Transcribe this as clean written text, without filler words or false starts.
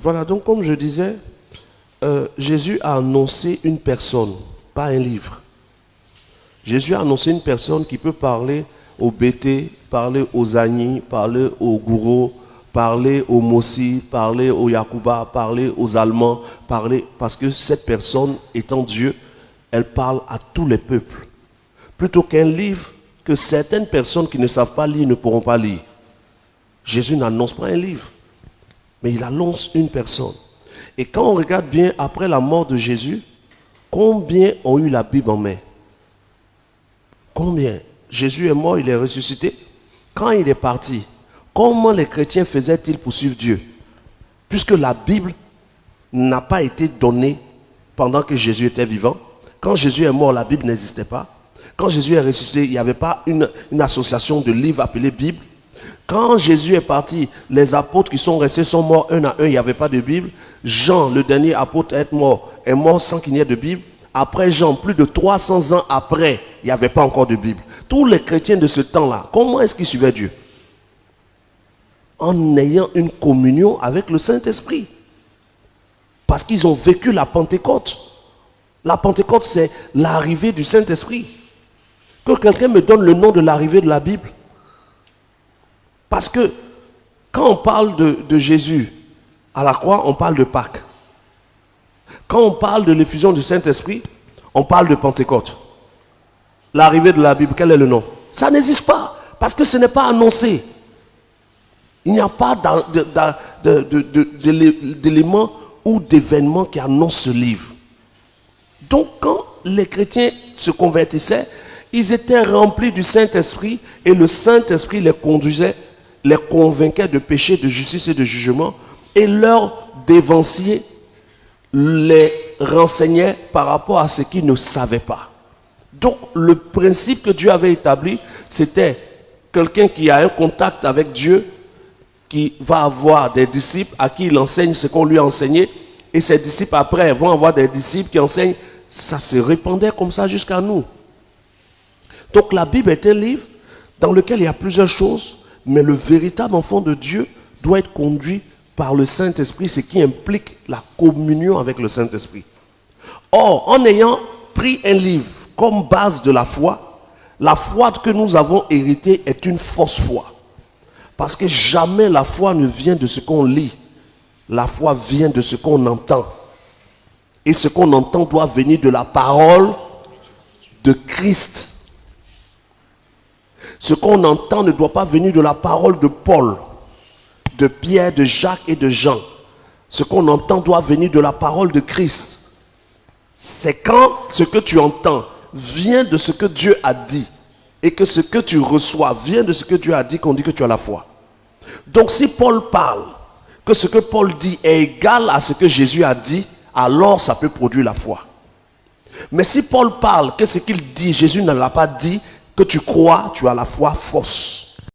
Voilà, donc comme je disais, Jésus a annoncé une personne, pas un livre. Jésus a annoncé une personne qui peut parler aux Bété, parler aux Agni, parler aux Gourou, parler aux Mossi, parler aux Yakuba, parler aux Allemands, parce que cette personne étant Dieu, elle parle à tous les peuples. Plutôt qu'un livre que certaines personnes qui ne savent pas lire ne pourront pas lire. Jésus n'annonce pas un livre, mais il annonce une personne. Et quand on regarde bien après la mort de Jésus, combien ont eu la Bible en main? Combien? Jésus est mort, il est ressuscité. Quand il est parti, comment les chrétiens faisaient-ils pour suivre Dieu? Puisque la Bible n'a pas été donnée pendant que Jésus était vivant. Quand Jésus est mort, la Bible n'existait pas. Quand Jésus est ressuscité, il n'y avait pas une association de livres appelée Bible. Quand Jésus est parti, les apôtres qui sont restés sont morts un à un, il n'y avait pas de Bible. Jean, le dernier apôtre est mort sans qu'il n'y ait de Bible. Après Jean, plus de 300 ans après, il n'y avait pas encore de Bible. Tous les chrétiens de ce temps-là, comment est-ce qu'ils suivaient Dieu? En ayant une communion avec le Saint-Esprit. Parce qu'ils ont vécu la Pentecôte. La Pentecôte, c'est l'arrivée du Saint-Esprit. Que quelqu'un me donne le nom de l'arrivée de la Bible. Parce que quand on parle de Jésus à la croix, on parle de Pâques. Quand on parle de l'effusion du Saint-Esprit, on parle de Pentecôte. L'arrivée de la Bible, quel est le nom? Ça n'existe pas, parce que ce n'est pas annoncé. Il n'y a pas d'éléments ou d'événements qui annoncent ce livre. Donc quand les chrétiens se convertissaient, ils étaient remplis du Saint-Esprit et le Saint-Esprit les conduisait, les convainquait de péché, de justice et de jugement et leur dévancier les renseignait par rapport à ce qu'ils ne savaient pas. Donc le principe que Dieu avait établi, c'était quelqu'un qui a un contact avec Dieu, qui va avoir des disciples à qui il enseigne ce qu'on lui a enseigné, et ces disciples après vont avoir des disciples qui enseignent. Ça se répandait comme ça jusqu'à nous. Donc la Bible est un livre dans lequel il y a plusieurs choses, mais le véritable enfant de Dieu doit être conduit par le Saint-Esprit, ce qui implique la communion avec le Saint-Esprit. Or, en ayant pris un livre comme base de la foi que nous avons héritée est une fausse foi. Parce que jamais la foi ne vient de ce qu'on lit. La foi vient de ce qu'on entend. Et ce qu'on entend doit venir de la parole de Christ. Ce qu'on entend ne doit pas venir de la parole de Paul, de Pierre, de Jacques et de Jean. Ce qu'on entend doit venir de la parole de Christ. C'est quand ce que tu entends vient de ce que Dieu a dit et que ce que tu reçois vient de ce que Dieu a dit qu'on dit que tu as la foi. Donc si Paul parle, que ce que Paul dit est égal à ce que Jésus a dit, alors ça peut produire la foi. Mais si Paul parle que ce qu'il dit, Jésus ne l'a pas dit, que tu crois, tu as la foi fausse.